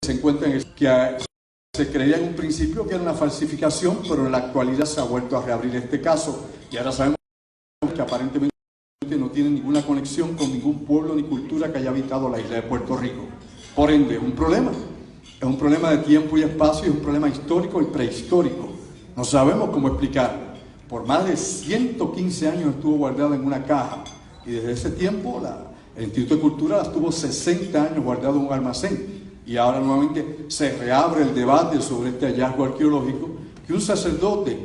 se encuentra en el que se creía en un principio que era una falsificación, pero en la actualidad se ha vuelto a reabrir este caso y ahora sabemos que aparentemente no tiene ninguna conexión con ningún pueblo ni cultura que haya habitado la isla de Puerto Rico. Por ende, es un problema de tiempo y espacio, es un problema histórico y prehistórico. No sabemos cómo explicarlo. Por más de 115 años estuvo guardado en una caja y desde ese tiempo el Instituto de Cultura estuvo 60 años guardado en un almacén y ahora nuevamente se reabre el debate sobre este hallazgo arqueológico que un sacerdote,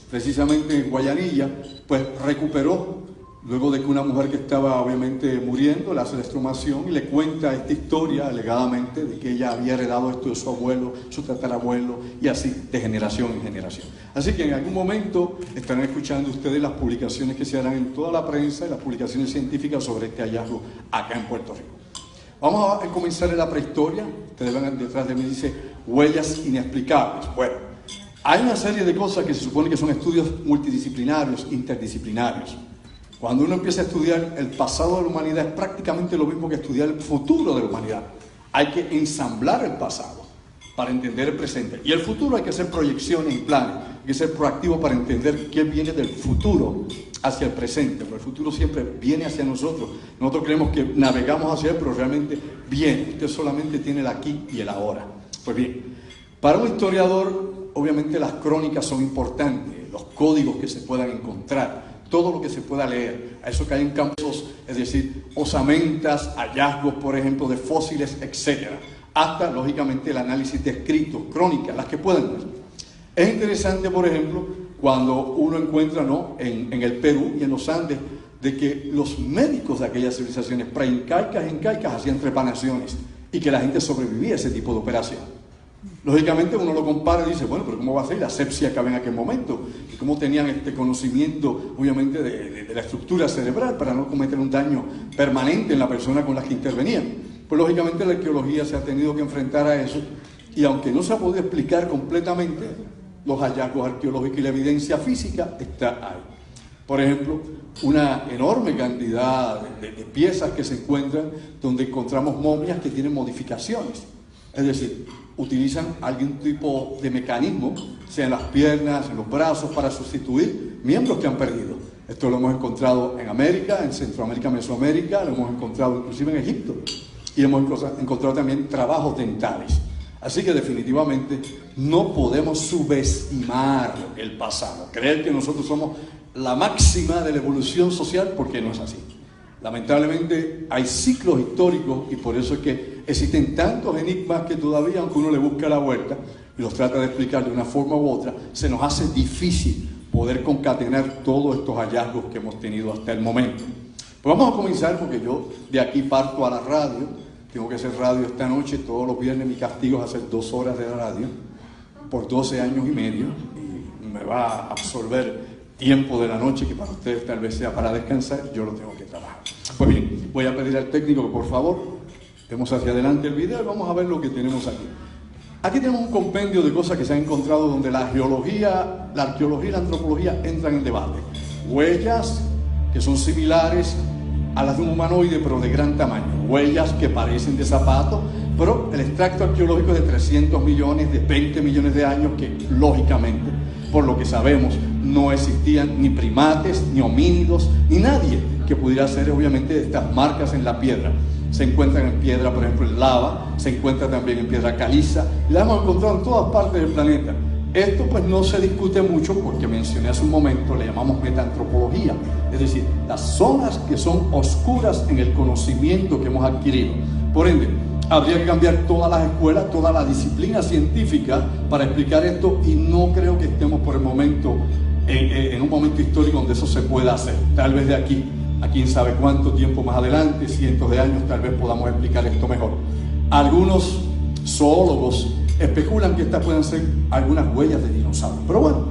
precisamente en Guayanilla, pues recuperó luego de que una mujer que estaba obviamente muriendo le hace la exhumación y le cuenta esta historia alegadamente de que ella había heredado esto de su abuelo, su tatarabuelo y así de generación en generación. Así que en algún momento estarán escuchando ustedes las publicaciones que se harán en toda la prensa y las publicaciones científicas sobre este hallazgo acá en Puerto Rico. Vamos a comenzar en la prehistoria. Ustedes ven detrás de mí, dice huellas inexplicables. Bueno, hay una serie de cosas que se supone que son estudios multidisciplinarios, interdisciplinarios. Cuando uno empieza a estudiar el pasado de la humanidad es prácticamente lo mismo que estudiar el futuro de la humanidad. Hay que ensamblar el pasado para entender el presente. Y el futuro hay que hacer proyecciones y planes. Hay que ser proactivo para entender qué viene del futuro hacia el presente. Pero el futuro siempre viene hacia nosotros. Nosotros creemos que navegamos hacia él, pero realmente viene. Usted solamente tiene el aquí y el ahora. Pues bien, para un historiador, obviamente las crónicas son importantes. Los códigos que se puedan encontrar. Todo lo que se pueda leer, a eso caen campos, es decir, osamentas, hallazgos, por ejemplo, de fósiles, etc. Hasta, lógicamente, el análisis de escritos, crónicas, las que puedan ver. Es interesante, por ejemplo, cuando uno encuentra, ¿no?, en el Perú y en los Andes, de que los médicos de aquellas civilizaciones preincaicas e incaicas hacían trepanaciones y que la gente sobrevivía a ese tipo de operación. Lógicamente uno lo compara y dice, bueno, pero ¿cómo va a ser la asepsia que había en aquel momento? ¿Y cómo tenían este conocimiento, obviamente, de la estructura cerebral para no cometer un daño permanente en la persona con la que intervenían? Pues lógicamente la arqueología se ha tenido que enfrentar a eso y aunque no se ha podido explicar completamente, los hallazgos arqueológicos y la evidencia física está ahí. Por ejemplo, una enorme cantidad de piezas que se encuentran donde encontramos momias que tienen modificaciones. Es decir, utilizan algún tipo de mecanismo, sea en las piernas, en los brazos, para sustituir miembros que han perdido. Esto lo hemos encontrado en América, en Centroamérica, Mesoamérica, lo hemos encontrado inclusive en Egipto. Y hemos encontrado también trabajos dentales. Así que definitivamente no podemos subestimar el pasado, creer que nosotros somos la máxima de la evolución social, porque no es así. Lamentablemente hay ciclos históricos y por eso es que existen tantos enigmas que todavía, aunque uno le busca la vuelta y los trata de explicar de una forma u otra, se nos hace difícil poder concatenar todos estos hallazgos que hemos tenido hasta el momento. Pues vamos a comenzar porque yo de aquí parto a la radio, tengo que hacer radio esta noche, todos los viernes mi castigo es hacer 2 horas de radio por 12 años y medio y me va a absorber tiempo de la noche que para ustedes tal vez sea para descansar, yo lo tengo que trabajar. Pues bien, voy a pedir al técnico que por favor vemos hacia adelante el video y vamos a ver lo que tenemos aquí. Aquí tenemos un compendio de cosas que se han encontrado donde la arqueología y la antropología entran en debate. Huellas que son similares a las de un humanoide pero de gran tamaño. Huellas que parecen de zapatos, pero el extracto arqueológico es de 300 millones, de 20 millones de años que lógicamente, por lo que sabemos, no existían ni primates, ni homínidos, ni nadie que pudiera hacer obviamente estas marcas en la piedra. Se encuentran en piedra, por ejemplo, en lava, se encuentra también en piedra caliza, y la hemos encontrado en todas partes del planeta. Esto pues no se discute mucho porque mencioné hace un momento, le llamamos metaantropología, es decir, las zonas que son oscuras en el conocimiento que hemos adquirido. Por ende, habría que cambiar todas las escuelas, toda la disciplina científica para explicar esto y no creo que estemos por el momento en un momento histórico donde eso se pueda hacer. Tal vez de aquí a quién sabe cuánto tiempo más adelante, cientos de años, tal vez podamos explicar esto mejor. Algunos zoólogos especulan que estas pueden ser algunas huellas de dinosaurios. Pero bueno,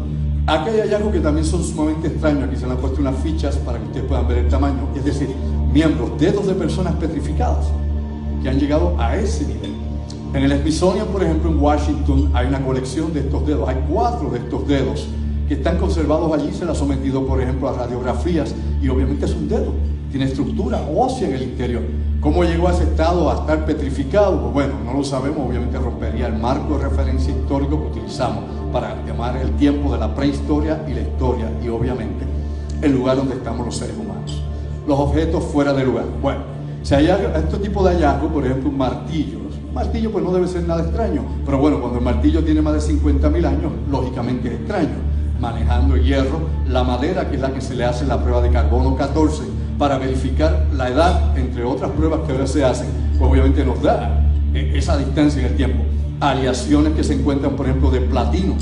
aquí hay hallazgos que también son sumamente extraños. Aquí se le han puesto unas fichas para que ustedes puedan ver el tamaño. Es decir, miembros, dedos de personas petrificadas que han llegado a ese nivel. En el Smithsonian, por ejemplo, en Washington, hay una colección de estos dedos. Hay 4 de estos dedos que están conservados allí. Se les ha sometido, por ejemplo, a radiografías y obviamente es un dedo. tiene estructura ósea en el interior. ¿Cómo llegó a ese estado a estar petrificado? Pues bueno, no lo sabemos, obviamente rompería el marco de referencia histórico que utilizamos para llamar el tiempo de la prehistoria y la historia, y obviamente el lugar donde estamos los seres humanos. Los objetos fuera de lugar. Bueno, si hay este tipo de hallazgo, por ejemplo un martillo. Un martillo pues no debe ser nada extraño, pero bueno, cuando el martillo tiene más de 50.000 años, lógicamente es extraño. Manejando el hierro, la madera, que es la que se le hace la prueba de carbono 14, para verificar la edad, entre otras pruebas que ahora se hacen, pues obviamente nos da esa distancia en el tiempo. Aleaciones que se encuentran, por ejemplo, de platino,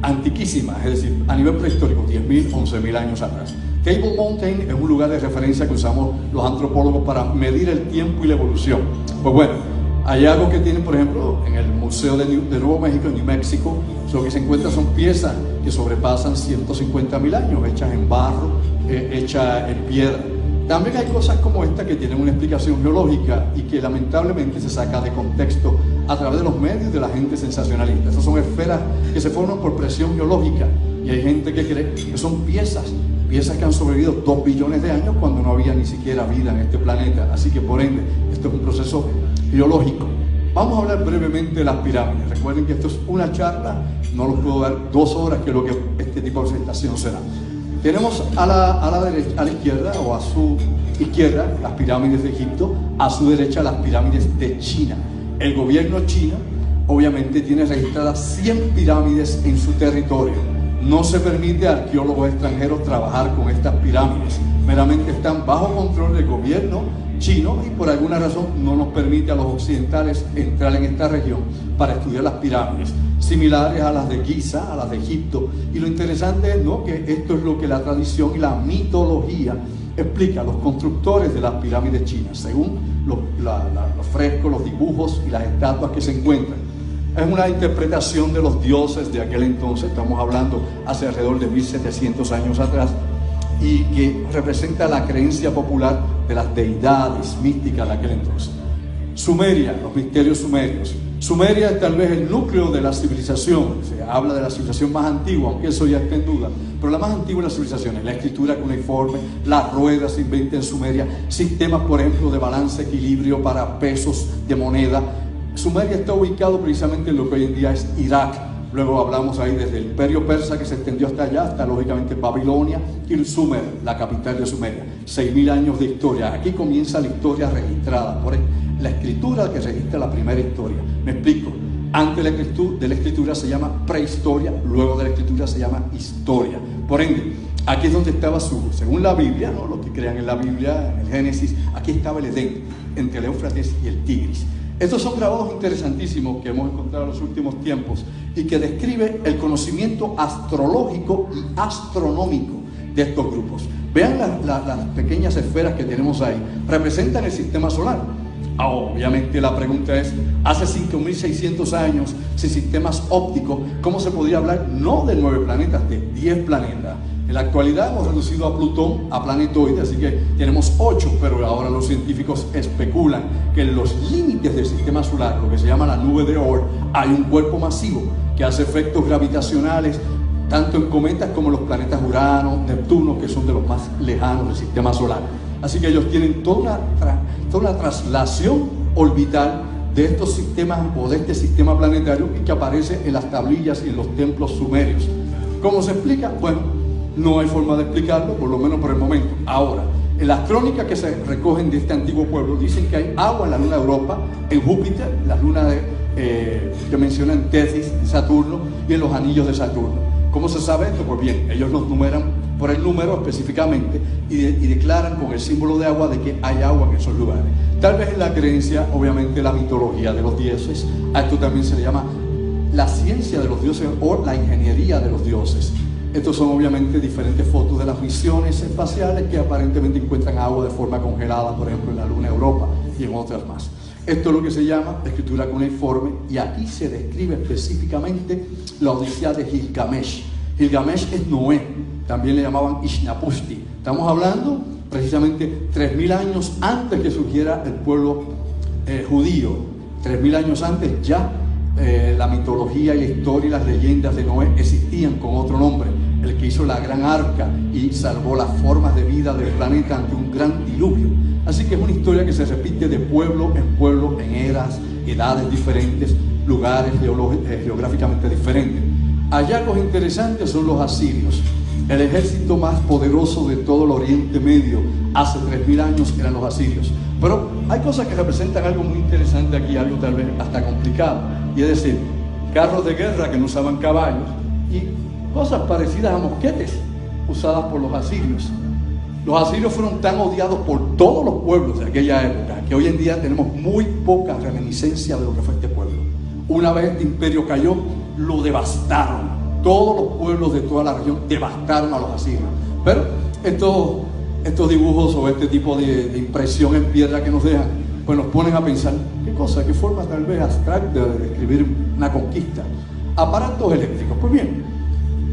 antiquísimas, es decir, a nivel prehistórico, 10.000, 11.000 años atrás. Table Mountain es un lugar de referencia que usamos los antropólogos para medir el tiempo y la evolución. Pues bueno, hay algo que tienen, por ejemplo, en el Museo de Nuevo México, en New Mexico, lo que se encuentra son piezas que sobrepasan 150.000 años, hechas en barro, hechas en piedra. También hay cosas como esta que tienen una explicación geológica y que lamentablemente se saca de contexto a través de los medios de la gente sensacionalista. Esas son esferas que se forman por presión geológica y hay gente que cree que son piezas que han sobrevivido 2 billones de años cuando no había ni siquiera vida en este planeta. Así que por ende, esto es un proceso geológico. Vamos a hablar brevemente de las pirámides. Recuerden que esto es una charla, no los puedo dar 2 horas, que es lo que este tipo de presentación será. Tenemos a la izquierda o a su izquierda las pirámides de Egipto, a su derecha las pirámides de China. El gobierno chino obviamente tiene registradas 100 pirámides en su territorio. No se permite a arqueólogos extranjeros trabajar con estas pirámides, meramente están bajo control del gobierno chino y por alguna razón no nos permite a los occidentales entrar en esta región para estudiar las pirámides, similares a las de Giza, a las de Egipto. Y lo interesante es, ¿no?, que esto es lo que la tradición y la mitología explica. Los constructores de las pirámides chinas, según los frescos, los dibujos y las estatuas que se encuentran, es una interpretación de los dioses de aquel entonces. Estamos hablando hace alrededor de 1700 años atrás, y que representa la creencia popular de las deidades místicas de aquel entonces. Sumeria, los misterios sumerios. Sumeria es tal vez el núcleo de la civilización. Se habla de la civilización más antigua, aunque eso ya está en duda, pero la más antigua de las civilizaciones. La escritura cuneiforme, la rueda se inventa en Sumeria, sistemas, por ejemplo, de balance, equilibrio para pesos de moneda. Sumeria está ubicado precisamente en lo que hoy en día es Irak. Luego hablamos ahí desde el imperio persa, que se extendió hasta allá, hasta lógicamente Babilonia y Sumer, la capital de Sumeria. 6.000 años de historia. Aquí comienza la historia registrada, por la escritura que registra la primera historia. Me explico. Antes de la escritura se llama prehistoria, luego de la escritura se llama historia. Por ende, aquí es donde estaba según la Biblia, ¿no?, los que crean en la Biblia, en el Génesis, aquí estaba el Edén, entre el Éufrates y el Tigris. Estos son grabados interesantísimos que hemos encontrado en los últimos tiempos y que describe el conocimiento astrológico y astronómico de estos grupos. Vean las pequeñas esferas que tenemos ahí, representan el sistema solar. Obviamente la pregunta es, hace 5.600 años, sin sistemas ópticos, ¿cómo se podría hablar no de 9 planetas, de 10 planetas? En la actualidad hemos reducido a Plutón a planetoide, así que tenemos 8, pero ahora los científicos especulan que en los límites del sistema solar, lo que se llama la nube de Oort, hay un cuerpo masivo que hace efectos gravitacionales tanto en cometas como en los planetas Urano, Neptuno, que son de los más lejanos del sistema solar. Así que ellos tienen toda una traslación orbital de estos sistemas o de este sistema planetario que aparece en las tablillas y en los templos sumerios. ¿Cómo se explica? Bueno, no hay forma de explicarlo, por lo menos por el momento. Ahora, en las crónicas que se recogen de este antiguo pueblo dicen que hay agua en la luna de Europa, en Júpiter, la luna que mencionan Tetis, Saturno, y en los anillos de Saturno. ¿Cómo se sabe esto? Pues bien, ellos los numeran por el número específicamente y declaran con el símbolo de agua de que hay agua en esos lugares. Tal vez en la creencia, obviamente, la mitología de los dioses. A esto también se le llama la ciencia de los dioses o la ingeniería de los dioses. Estos son obviamente diferentes fotos de las misiones espaciales que aparentemente encuentran agua de forma congelada, por ejemplo, en la luna Europa y en otras más. Esto es lo que se llama escritura cuneiforme, y aquí se describe específicamente la Odisea de Gilgamesh. Gilgamesh es Noé, también le llamaban Ishnapushti. Estamos hablando precisamente 3.000 años antes que surgiera el pueblo judío. 3.000 años antes ya la mitología y la historia y las leyendas de Noé existían con otro nombre. el que hizo la gran arca y salvó las formas de vida del planeta ante un gran diluvio. Así que es una historia que se repite de pueblo, en eras, edades diferentes, lugares geográficamente diferentes. Hallazgos interesantes son los asirios. El ejército más poderoso de todo el Oriente Medio hace 3000 años eran los asirios. Pero hay cosas que representan algo muy interesante aquí, algo tal vez hasta complicado. Y es decir, carros de guerra que no usaban caballos y cosas parecidas a mosquetes usadas por los asirios. Los asirios fueron tan odiados por todos los pueblos de aquella época que hoy en día tenemos muy poca reminiscencia de lo que fue este pueblo. Una vez este imperio cayó, lo devastaron. Todos los pueblos de toda la región devastaron a los asirios. Pero estos dibujos o este tipo de impresión en piedra que nos dejan, pues nos ponen a pensar, qué forma tal vez abstracta de describir una conquista. Aparatos eléctricos. Pues bien,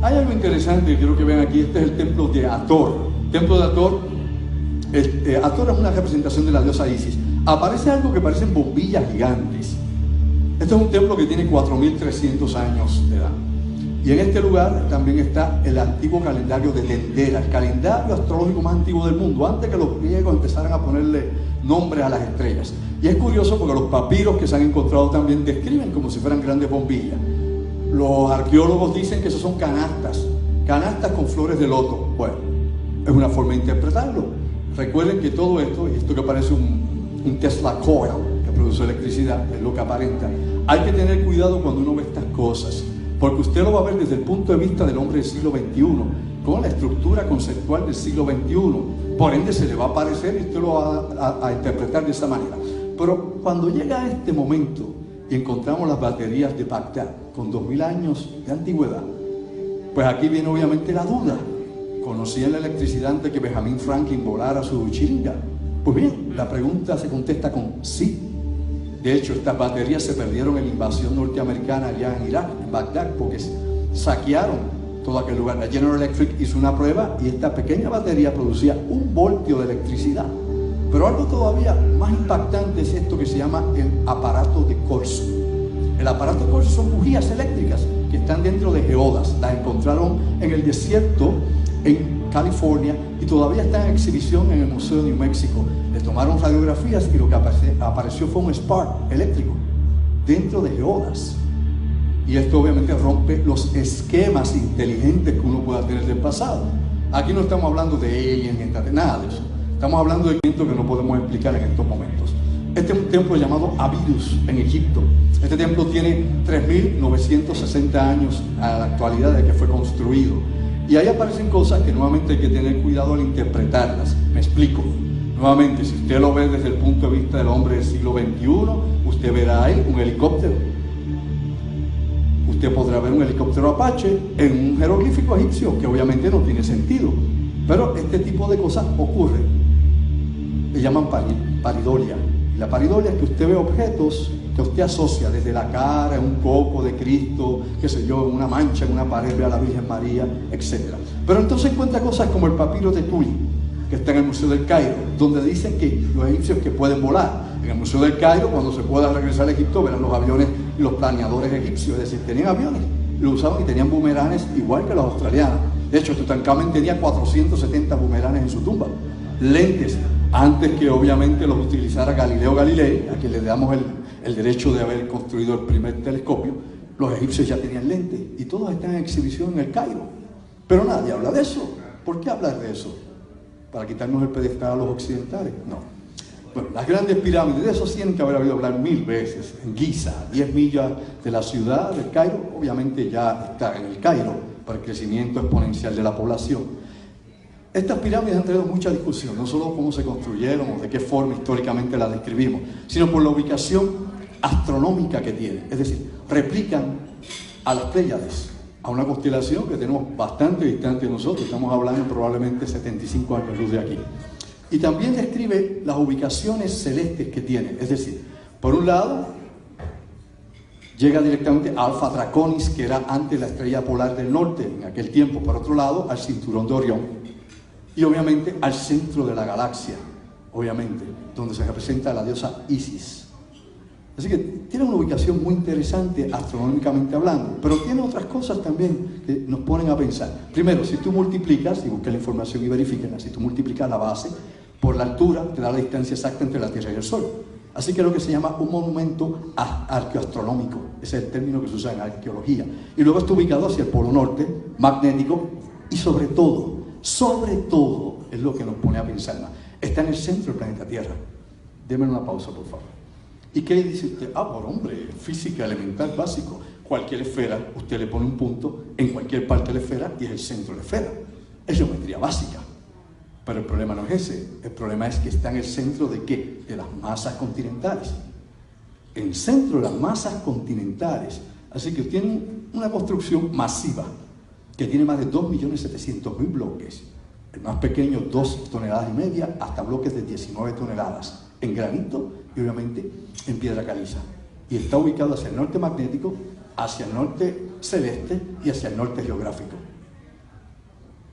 hay algo interesante que quiero que vean aquí. Este es el templo de Hathor. El templo de Hathor, Hathor es una representación de la diosa Isis. Aparece algo que parecen bombillas gigantes. Este es un templo que tiene 4300 años de edad. Y en este lugar también está el antiguo calendario de Dendera, el calendario astrológico más antiguo del mundo, antes que los griegos empezaran a ponerle nombres a las estrellas. Y es curioso porque los papiros que se han encontrado también describen como si fueran grandes bombillas. Los arqueólogos dicen que esos son canastas con flores de loto. Bueno, es una forma de interpretarlo. Recuerden que todo esto, y esto que parece un Tesla coil que produce electricidad, es lo que aparenta. Hay que tener cuidado cuando uno ve estas cosas, porque usted lo va a ver desde el punto de vista del hombre del siglo XXI, con la estructura conceptual del siglo XXI. Por ende se le va a aparecer y usted lo va a interpretar de esa manera. Pero cuando llega a este momento y encontramos las baterías de Bagdad con 2000 años de antigüedad, pues aquí viene obviamente la duda. ¿Conocían la electricidad antes que Benjamin Franklin volara su chiringa? Pues bien, la pregunta se contesta con sí. De hecho, estas baterías se perdieron en la invasión norteamericana allá en Irak, en Bagdad, porque saquearon todo aquel lugar. La General Electric hizo una prueba y esta pequeña batería producía 1 voltio de electricidad. Pero algo todavía más impactante es esto que se llama el aparato de Corso. El aparato de Corso son bujías eléctricas que están dentro de geodas. Las encontraron en el desierto en California y todavía están en exhibición en el Museo de New Mexico. Le tomaron radiografías y lo que apareció fue un spark eléctrico dentro de geodas. Y esto obviamente rompe los esquemas inteligentes que uno pueda tener del pasado. Aquí no estamos hablando de aliens, nada de eso. Estamos hablando de eventos que no podemos explicar en estos momentos. Este es un templo llamado Abydos en Egipto. Este templo tiene 3960 años a la actualidad de que fue construido. Y ahí aparecen cosas que nuevamente hay que tener cuidado al interpretarlas. Me explico. Nuevamente, si usted lo ve desde el punto de vista del hombre del siglo XXI, usted verá ahí un helicóptero. Usted podrá ver un helicóptero Apache en un jeroglífico egipcio, que obviamente no tiene sentido. Pero este tipo de cosas ocurre. Le llaman paridolia. Y la paridolia es que usted ve objetos que usted asocia desde la cara, un copo de Cristo, qué sé yo, una mancha en una pared, ve a la Virgen María, etc. Pero entonces encuentra cosas como el papiro de Tui, que está en el Museo del Cairo, donde dicen que los egipcios que pueden volar. En el Museo del Cairo, cuando se pueda regresar a Egipto, verán los aviones y los planeadores egipcios, es decir, tenían aviones, lo usaban y tenían bumeranes igual que los australianos. De hecho, Tutankamón tenía 470 bumeranes en su tumba. Lentes, antes que obviamente los utilizara Galileo Galilei, a quien le damos el derecho de haber construido el primer telescopio, los egipcios ya tenían lentes y todos están en exhibición en el Cairo. Pero nadie habla de eso. ¿Por qué hablar de eso? ¿Para quitarnos el pedestal a los occidentales? No. Bueno, las grandes pirámides, de eso tienen que haber habido hablar 1000 veces. En Giza, 10 millas de la ciudad del Cairo, obviamente ya está en el Cairo por el crecimiento exponencial de la población. Estas pirámides han traído mucha discusión, no solo cómo se construyeron o de qué forma históricamente las describimos, sino por la ubicación astronómica que tienen. Es decir, replican a las Pléyades, a una constelación que tenemos bastante distante de nosotros. Estamos hablando probablemente 75 años luz de aquí. Y también describe las ubicaciones celestes que tienen. Es decir, por un lado, llega directamente a Alpha Draconis, que era antes la estrella polar del norte en aquel tiempo. Por otro lado, al cinturón de Orión. Y obviamente al centro de la galaxia, obviamente, donde se representa a la diosa Isis. Así que tiene una ubicación muy interesante astronómicamente hablando, pero tiene otras cosas también que nos ponen a pensar. Primero, si tú multiplicas, y buscas la información y verifíquenla, si tú multiplicas la base por la altura, te da la distancia exacta entre la Tierra y el Sol. Así que es lo que se llama un monumento arqueoastronómico, ese es el término que se usa en arqueología. Y luego está ubicado hacia el polo norte, magnético, y sobre todo, es lo que nos pone a pensar más, está en el centro del planeta Tierra. Deme una pausa, por favor. ¿Y qué dice usted? Por hombre, física elemental básico. Cualquier esfera, usted le pone un punto en cualquier parte de la esfera y es el centro de la esfera. Es geometría básica. Pero el problema no es ese. El problema es que está en el centro ¿de qué? De las masas continentales. En el centro de las masas continentales. Así que tienen una construcción masiva que tiene más de 2.700.000 bloques. El más pequeño, 2,5 toneladas, hasta bloques de 19 toneladas. En granito y obviamente en piedra caliza. Y está ubicado hacia el norte magnético, hacia el norte celeste y hacia el norte geográfico.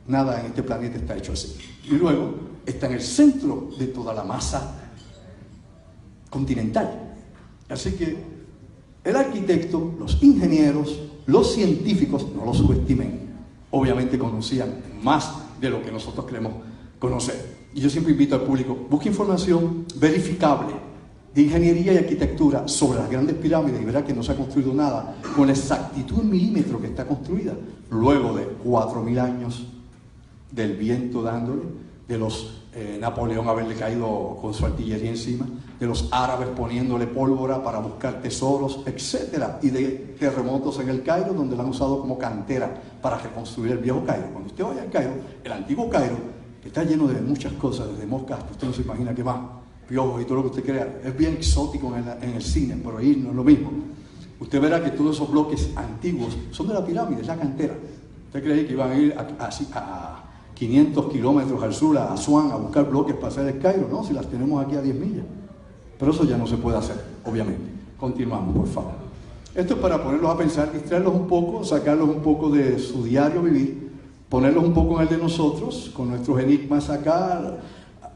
Nada en este planeta está hecho así. Y luego está en el centro de toda la masa continental. Así que el arquitecto, los ingenieros, los científicos, no lo subestimen, obviamente conocían más de lo que nosotros queremos conocer. Y yo siempre invito al público, busque información verificable de ingeniería y arquitectura sobre las grandes pirámides y verá que no se ha construido nada con la exactitud en milímetro que está construida luego de 4.000 años del viento dándole, de los Napoleón haberle caído con su artillería encima, de los árabes poniéndole pólvora para buscar tesoros, etc. Y de terremotos en el Cairo, donde la han usado como cantera para reconstruir el viejo Cairo. Cuando usted vaya al Cairo, el antiguo Cairo, que está lleno de muchas cosas, desde moscas, que usted no se imagina qué más, piojos y todo lo que usted crea, es bien exótico en el cine, pero ahí no es lo mismo. Usted verá que todos esos bloques antiguos son de la pirámide, es la cantera. ¿Usted cree que iban a ir a 500 kilómetros al sur, a Asuán, a buscar bloques para hacer el Cairo? No, si las tenemos aquí a 10 millas. Pero eso ya no se puede hacer, obviamente. Continuamos, por favor. Esto es para ponerlos a pensar, distraerlos un poco, sacarlos un poco de su diario vivir, ponerlos un poco en el de nosotros, con nuestros enigmas acá.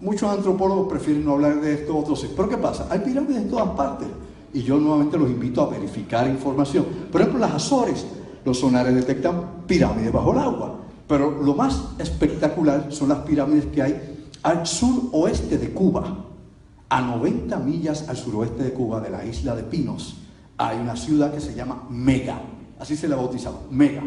Muchos antropólogos prefieren no hablar de esto, otros sí. Pero ¿qué pasa? Hay pirámides en todas partes. Y yo nuevamente los invito a verificar información. Por ejemplo, las Azores, los sonares detectan pirámides bajo el agua. Pero lo más espectacular son las pirámides que hay al suroeste de Cuba. A 90 millas al suroeste de Cuba, de la isla de Pinos, hay una ciudad que se llama Mega. Así se la ha bautizado, Mega.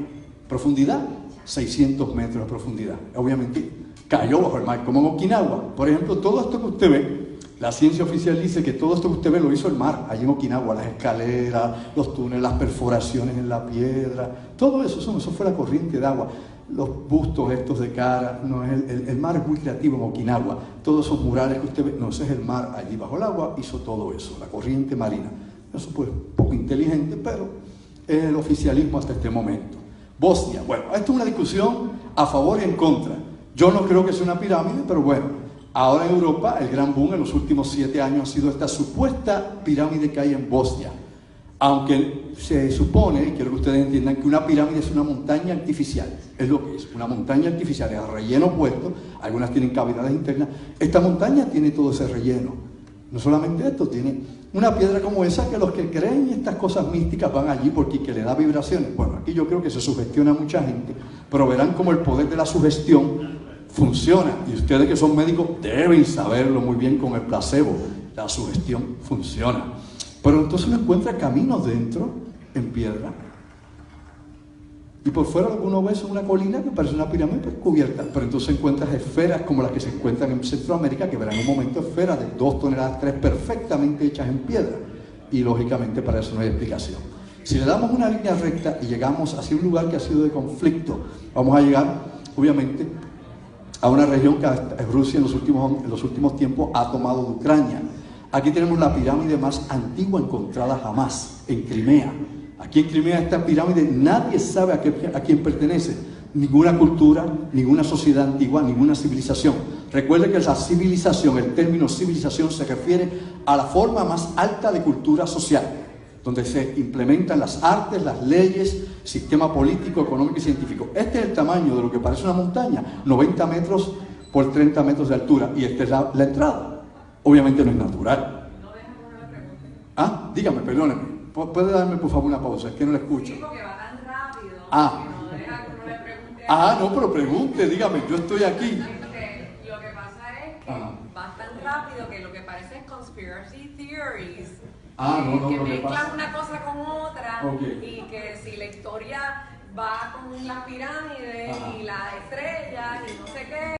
Profundidad, 600 metros de profundidad. Obviamente cayó bajo el mar, como en Okinawa. Por ejemplo, todo esto que usted ve, la ciencia oficial dice que todo esto que usted ve lo hizo el mar, allí en Okinawa, las escaleras, los túneles, las perforaciones en la piedra, todo eso fue la corriente de agua. Los bustos estos de cara, no, el mar es muy creativo en Okinawa, todos esos murales que usted ve, no, ese es el mar allí bajo el agua, hizo todo eso, la corriente marina. Eso fue un poco inteligente, pero es el oficialismo hasta este momento. Bosnia, bueno, esto es una discusión a favor y en contra. Yo no creo que sea una pirámide, pero bueno, ahora en Europa el gran boom en los últimos 7 años ha sido esta supuesta pirámide que hay en Bosnia. Aunque se supone, y quiero que ustedes entiendan, que una pirámide es una montaña artificial. Es lo que es, una montaña artificial, es relleno puesto, algunas tienen cavidades internas. Esta montaña tiene todo ese relleno. No solamente esto, tiene una piedra como esa que los que creen en estas cosas místicas van allí porque que le da vibraciones. Bueno, aquí yo creo que se sugestiona a mucha gente, pero verán cómo el poder de la sugestión funciona. Y ustedes que son médicos deben saberlo muy bien con el placebo. La sugestión funciona. Pero entonces uno encuentra caminos dentro, en piedra. Y por fuera uno ve una colina que parece una pirámide cubierta. Pero entonces encuentras esferas como las que se encuentran en Centroamérica, que verán en un momento esferas de 2 toneladas, 3 perfectamente hechas en piedra. Y lógicamente para eso no hay explicación. Si le damos una línea recta y llegamos hacia un lugar que ha sido de conflicto, vamos a llegar, obviamente, a una región que Rusia en los últimos tiempos ha tomado de Ucrania. Aquí tenemos la pirámide más antigua encontrada jamás, en Crimea. Aquí en Crimea esta pirámide nadie sabe a quién pertenece. Ninguna cultura, ninguna sociedad antigua, ninguna civilización. Recuerde que la civilización, el término civilización se refiere a la forma más alta de cultura social, donde se implementan las artes, las leyes, sistema político, económico y científico. Este es el tamaño de lo que parece una montaña, 90 metros por 30 metros de altura. Y esta es la entrada. Obviamente no es natural. ¿Ah? Ajá, dígame, perdóneme. ¿Puede darme por favor una pausa? Es que no le escucho. Sí, porque va tan rápido Ah. que no deja que uno le pregunte. No, pero pregunte, dígame, yo estoy aquí. Lo que pasa es que Ajá. va tan rápido que lo que parece es conspiracy theories. No, que lo que mezclan pasa. una cosa con otra Okay. y que si la historia va con las pirámides Ajá. y las estrellas